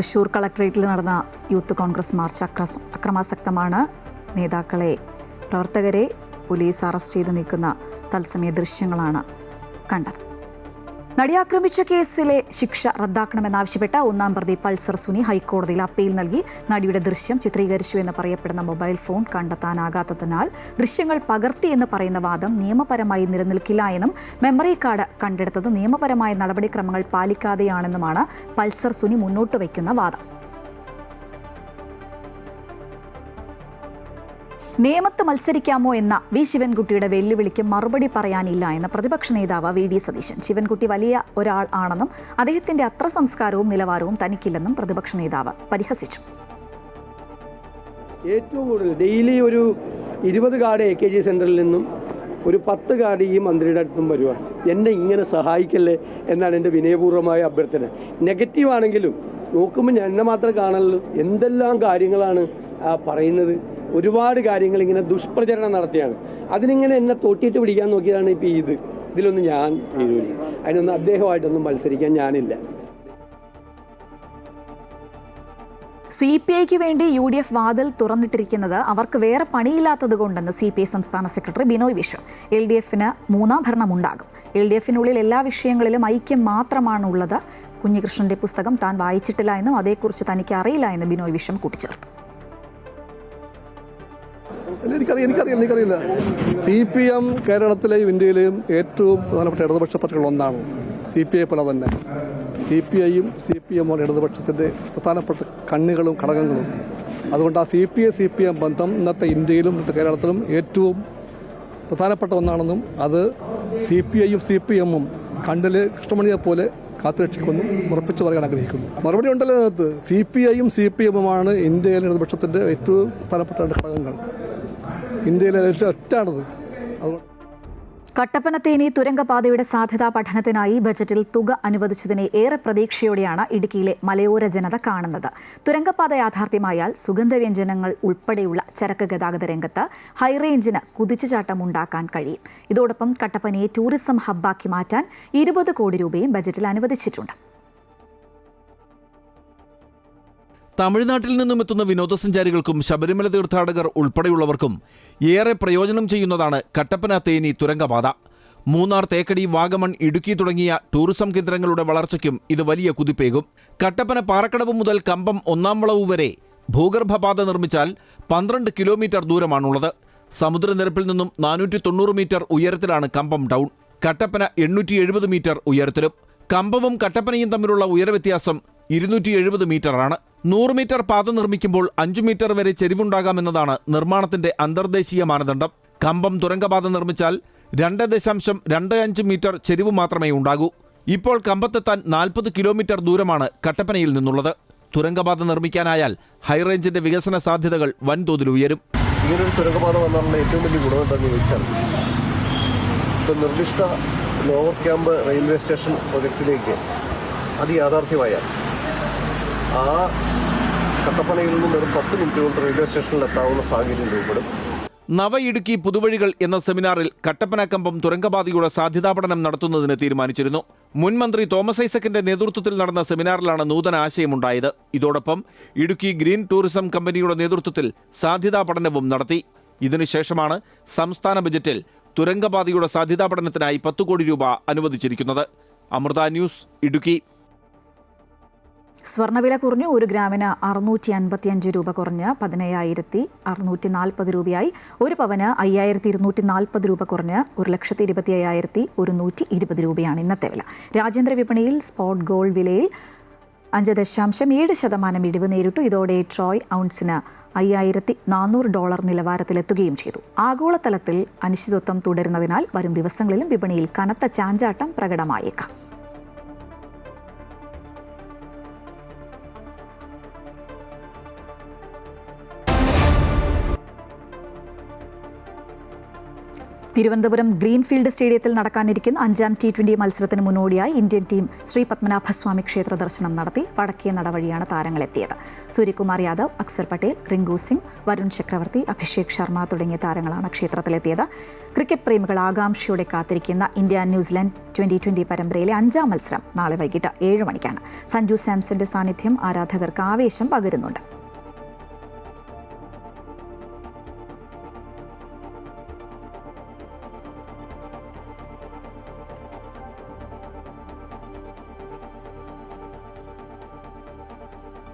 തൃശൂർ കളക്ടറേറ്റിൽ നടന്ന യൂത്ത് കോൺഗ്രസ് മാർച്ച് അക്രമാസക്തമാണ്. നേതാക്കളെ, പ്രവർത്തകരെ പോലീസ് അറസ്റ്റ് ചെയ്ത് നീക്കുന്ന തത്സമയ ദൃശ്യങ്ങളാണ് കണ്ടത്. നടിയെ ആക്രമിച്ച കേസിലെ ശിക്ഷ റദ്ദാക്കണമെന്നാവശ്യപ്പെട്ട ഒന്നാം പ്രതി പൾസർ സുനി ഹൈക്കോടതിയിൽ അപ്പീൽ നൽകി. നടിയുടെ ദൃശ്യം ചിത്രീകരിച്ചു എന്ന് പറയപ്പെടുന്ന മൊബൈൽ ഫോൺ കണ്ടെത്താനാകാത്തതിനാൽ ദൃശ്യങ്ങൾ പകർത്തി എന്ന് പറയുന്ന വാദം നിയമപരമായി നിലനിൽക്കില്ല എന്നും മെമ്മറി കാർഡ് കണ്ടെടുത്തത് നിയമപരമായ നടപടിക്രമങ്ങൾ പാലിക്കാതെയാണെന്നുമാണ് പൾസർ സുനി മുന്നോട്ട് വയ്ക്കുന്ന വാദം. നിയമത്ത് മത്സരിക്കാമോ എന്ന വി ശിവൻകുട്ടിയുടെ വെല്ലുവിളിക്ക് മറുപടി പറയാനില്ല എന്ന പ്രതിപക്ഷ നേതാവ് വി ഡി സതീശൻ. ശിവൻകുട്ടി വലിയ ഒരാൾ ആണെന്നും അദ്ദേഹത്തിന്റെ അത്ര സംസ്കാരവും നിലവാരവും തനിക്കില്ലെന്നും പ്രതിപക്ഷ നേതാവ് പരിഹസിച്ചു. ഏറ്റവും കൂടുതൽ ഡെയിലി ഒരു 20 കാർഡ് AKG സെന്ററിൽ നിന്നും ഒരു 10 കാർഡ് ഈ മന്ത്രിയുടെ അടുത്തും വരുവാണ്. എന്നെ ഇങ്ങനെ സഹായിക്കല്ലേ എന്നാണ് എൻ്റെ വിനയപൂർവ്വമായ അഭ്യർത്ഥന. നെഗറ്റീവാണെങ്കിലും നോക്കുമ്പോൾ ഞാൻ എന്നെ മാത്രമേ കാണുള്ളൂ. എന്തെല്ലാം കാര്യങ്ങളാണ് പറയുന്നത്. ഒരുപാട് കാര്യങ്ങൾ ഇങ്ങനെ ദുഷ്പ്രചരണം നടത്തിയാണ്. അതിനിങ്ങനെ എന്നെ തൊട്ടിയിട്ട് പിടിക്കാൻ നോക്കിയതാണ് ഇപ്പോൾ ഇതിലൊന്നും ഞാൻ വീഴില്ല. അതിനൊന്നും അദ്ദേഹമായിട്ടൊന്നും മത്സരിക്കാൻ ഞാനില്ല. CPIക്ക് വേണ്ടി UDF വാതിൽ തുറന്നിട്ടിരിക്കുന്നത് അവർക്ക് വേറെ പണിയില്ലാത്തത് കൊണ്ടെന്ന് CPI സംസ്ഥാന സെക്രട്ടറി ബിനോയ് വിശ്വം. LDFന് 3ാം ഭരണമുണ്ടാകും. LDFനുള്ളിൽ എല്ലാ വിഷയങ്ങളിലും ഐക്യം മാത്രമാണുള്ളത്. കുഞ്ഞികൃഷ്ണന്റെ പുസ്തകം താൻ വായിച്ചിട്ടില്ല എന്നും അതേക്കുറിച്ച് തനിക്ക് അറിയില്ല എന്ന് ബിനോയ് വിശ്വം കൂട്ടിച്ചേർത്തു. എനിക്കറിയില്ല. CPM കേരളത്തിലെയും ഇന്ത്യയിലെയും ഏറ്റവും പ്രധാനപ്പെട്ട ഇടതുപക്ഷ പാർട്ടികൾ ഒന്നാണ്. CPI പോലെ തന്നെ CPIയും CPM ഇടതുപക്ഷത്തിൻ്റെ പ്രധാനപ്പെട്ട കണ്ണികളും ഘടകങ്ങളും. അതുകൊണ്ട് ആ CPM ബന്ധം ഇന്നത്തെ ഇന്ത്യയിലും ഇന്നത്തെ കേരളത്തിലും ഏറ്റവും പ്രധാനപ്പെട്ട ഒന്നാണെന്നും അത് CPIയും CPMും കണ്ണിലെ കൃഷ്ണമണിയെ പോലെ കാത്തുരക്ഷിക്കുമെന്നും ഉറപ്പിച്ചു പറയാൻ ആഗ്രഹിക്കുന്നു. മറുപടി ഉണ്ടല്ലോ അതിനകത്ത്. CPIയും CPMുമാണ് ഇന്ത്യയിലെ ഇടതുപക്ഷത്തിൻ്റെ ഏറ്റവും പ്രധാനപ്പെട്ട ഘടകങ്ങൾ. ഇന്ത്യയിലെ ഒറ്റാണത്. കട്ടപ്പന തേനി തുരങ്കപാതയുടെ സാധ്യതാ പഠനത്തിനായി ബജറ്റിൽ തുക അനുവദിച്ചതിനെ ഏറെ പ്രതീക്ഷയോടെയാണ് ഇടുക്കിയിലെ മലയോര ജനത കാണുന്നത്. തുരങ്കപാത യാഥാർത്ഥ്യമായാൽ സുഗന്ധവ്യഞ്ജനങ്ങൾ ഉൾപ്പെടെയുള്ള ചരക്ക് ഗതാഗത രംഗത്ത് ഹൈറേഞ്ചിന് കുതിച്ചുചാട്ടമുണ്ടാക്കാൻ കഴിയും. ഇതോടൊപ്പം കട്ടപ്പനയെ ടൂറിസം ഹബ്ബാക്കി മാറ്റാൻ 20 കോടി രൂപയും ബജറ്റിൽ അനുവദിച്ചിട്ടുണ്ട്. തമിഴ്നാട്ടിൽ നിന്നും എത്തുന്ന വിനോദസഞ്ചാരികൾക്കും ശബരിമല തീർത്ഥാടകർ ഉൾപ്പെടെയുള്ളവർക്കും ഏറെ പ്രയോജനം ചെയ്യുന്നതാണ് കട്ടപ്പന തേനി തുരങ്കപാത. മൂന്നാർ, തേക്കടി, വാഗമൺ, ഇടുക്കി തുടങ്ങിയ ടൂറിസം കേന്ദ്രങ്ങളുടെ വളർച്ചയ്ക്കും ഇത് വലിയ കുതിപ്പേകും. കട്ടപ്പന പാറക്കടവ് മുതൽ കമ്പം 1ാം വളവ് വരെ ഭൂഗർഭപാത നിർമ്മിച്ചാൽ 12 കിലോമീറ്റർ ദൂരമാണുള്ളത്. സമുദ്രനിരപ്പിൽ നിന്നും 490 മീറ്റർ ഉയരത്തിലാണ് കമ്പം ടൗൺ. കട്ടപ്പന 870 മീറ്റർ ഉയരത്തിലും. കമ്പവും കട്ടപ്പനയും തമ്മിലുള്ള ഉയരവ്യത്യാസം 270 മീറ്ററാണ്. 100 മീറ്റർ പാത നിർമ്മിക്കുമ്പോൾ 5 മീറ്റർ വരെ ചെരിവുണ്ടാകാമെന്നതാണ് നിർമ്മാണത്തിന്റെ അന്തർദേശീയ മാനദണ്ഡം. കമ്പം തുരങ്കപാത നിർമ്മിച്ചാൽ 2.25 മീറ്റർ ചെരിവ് മാത്രമേ ഉണ്ടാകൂ. ഇപ്പോൾ കമ്പത്തെത്താൻ 40 കിലോമീറ്റർ ദൂരമാണ് കട്ടപ്പനയിൽ നിന്നുള്ളത്. തുരങ്കപാത നിർമ്മിക്കാനായാൽ ഹൈറേഞ്ചിന്റെ വികസന സാധ്യതകൾ വൻതോതിൽ ഉയരും. ഇങ്ങനൊരു തുരങ്കപാത വന്നാലുള്ള ഏറ്റവും വലിയ ഗുണം എന്താണെന്ന് ചോദിച്ചാൽ, ഇപ്പോൾ നിർദ്ദിഷ്ട ലോവർ ക്യാമ്പ് റെയിൽവേ സ്റ്റേഷൻ പ്രൊജക്റ്റിലേക്ക് അത് യാഥാർത്ഥ്യമായാൽ ആ കട്ടപ്പനയിൽ നിന്നും വെറും 10 മിനിറ്റ് കൊണ്ട് റെയിൽവേ സ്റ്റേഷനിൽ എത്താവുന്ന സാഹചര്യം രൂപപ്പെടും. നവ ഇടുക്കി പുതുവഴികൾ എന്ന സെമിനാറിൽ കട്ടപ്പന കമ്പം തുരങ്കപാതയുടെ സാധ്യതാ പഠനം നടത്തുന്നതിന് തീരുമാനിച്ചിരുന്നു. മുൻ മന്ത്രി തോമസ് ഐസക്കിന്റെ നേതൃത്വത്തിൽ നടന്ന സെമിനാറിലാണ് നൂതന ആശയമുണ്ടായത്. ഇതോടൊപ്പം ഇടുക്കി ഗ്രീൻ ടൂറിസം കമ്പനിയുടെ നേതൃത്വത്തിൽ സാധ്യതാ പഠനവും നടത്തി. ഇതിനുശേഷമാണ് സംസ്ഥാന ബജറ്റിൽ തുരങ്കപാതയുടെ സാധ്യതാ പഠനത്തിനായി 10 കോടി രൂപ അനുവദിച്ചിരിക്കുന്നത്. അമൃത ന്യൂസ്, ഇടുക്കി. സ്വർണ്ണവില കുറഞ്ഞു. 1 ഗ്രാമിന് 655 രൂപ കുറഞ്ഞ് 17,640 രൂപയായി. 1 പവന് 5,240 രൂപ കുറഞ്ഞ് 1,25,120 രൂപയാണ് ഇന്നത്തെ വില. രാജ്യാന്തര വിപണിയിൽ സ്പോട്ട് ഗോൾഡ് വിലയിൽ 5.7% ഇടിവ് നേരിട്ടു. ഇതോടെ ട്രോയ് ഔൺസിന് $5,400 നിലവാരത്തിലെത്തുകയും ചെയ്തു. ആഗോളതലത്തിൽ അനിശ്ചിതത്വം തുടരുന്നതിനാൽ വരും ദിവസങ്ങളിലും വിപണിയിൽ കനത്ത ചാഞ്ചാട്ടം പ്രകടമായേക്കാം. തിരുവനന്തപുരം ഗ്രീൻഫീൽഡ് സ്റ്റേഡിയത്തിൽ നടക്കാനിരിക്കുന്ന 5ാം T20 മത്സരത്തിന് മുന്നോടിയായി ഇന്ത്യൻ ടീം ശ്രീ പത്മനാഭസ്വാമി ക്ഷേത്ര ദർശനം നടത്തി. വടക്കേ നട വഴിയാണ് താരങ്ങളെത്തിയത്. സൂര്യകുമാർ യാദവ്, അക്സർ പട്ടേൽ, റിങ്കു സിംഗ്, വരുൺ ചക്രവർത്തി, അഭിഷേക് ശർമ്മ തുടങ്ങിയ താരങ്ങളാണ് ക്ഷേത്രത്തിലെത്തിയത്. ക്രിക്കറ്റ് പ്രേമികൾ ആകാംക്ഷയോടെ കാത്തിരിക്കുന്ന ഇന്ത്യ-ന്യൂസിലാൻഡ് 2020 പരമ്പരയിലെ 5ാം മത്സരം നാളെ വൈകിട്ട് 7 മണിക്കാണ്. സഞ്ജു സാംസന്റെ സാന്നിധ്യം ആരാധകർക്ക് ആവേശം പകരുന്നുണ്ട്.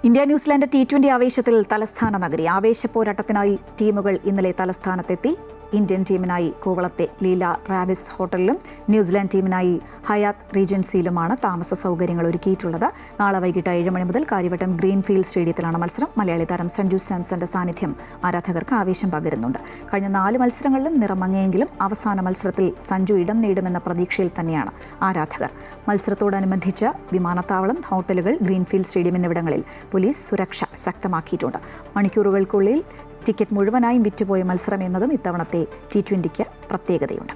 ഇന്ത്യ-ന്യൂസിലാൻഡ് T20 ആവേശത്തിൽ തലസ്ഥാന നഗരി. ആവേശ പോരാട്ടത്തിനായി ടീമുകൾ ഇന്നലെ തലസ്ഥാനത്തെത്തി. ഇന്ത്യൻ ടീമിനായി കോവളത്തെ ലീല റാവിസ് ഹോട്ടലിലും ന്യൂസിലാൻഡ് ടീമിനായി ഹയാത്ത് റീജൻസിയിലുമാണ് താമസ സൗകര്യങ്ങൾ ഒരുക്കിയിട്ടുള്ളത്. നാളെ വൈകിട്ട് 7 മണി മുതൽ കാര്യവട്ടം ഗ്രീൻഫീൽഡ് സ്റ്റേഡിയത്തിലാണ് മത്സരം. മലയാളി താരം സഞ്ജു സാംസന്റെ സാന്നിധ്യം ആരാധകർക്ക് ആവേശം പകരുന്നുണ്ട്. കഴിഞ്ഞ 4 മത്സരങ്ങളിലും നിറമങ്ങിയെങ്കിലും അവസാന മത്സരത്തിൽ സഞ്ജു ഇടം നേടുമെന്ന പ്രതീക്ഷയിൽ തന്നെയാണ് ആരാധകർ. മത്സരത്തോടനുബന്ധിച്ച് വിമാനത്താവളം, ഹോട്ടലുകൾ, ഗ്രീൻഫീൽഡ് സ്റ്റേഡിയം എന്നിവിടങ്ങളിൽ പോലീസ് സുരക്ഷ ശക്തമാക്കിയിട്ടുണ്ട്. മണിക്കൂറുകൾക്കുള്ളിൽ ടിക്കറ്റ് മുഴുവനായും വിറ്റുപോയ മത്സരം എന്നതും ഇത്തവണത്തെ T20ക്ക് പ്രത്യേകതയുണ്ട്.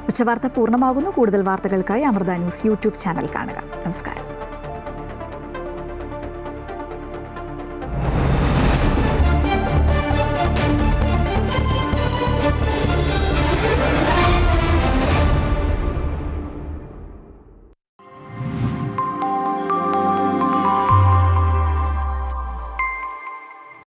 ഉച്ചവാർത്ത പൂർണ്ണമാകുന്നു. കൂടുതൽ വാർത്തകൾക്കായി അമൃത ന്യൂസ് യൂട്യൂബ് ചാനൽ കാണുക. നമസ്കാരം.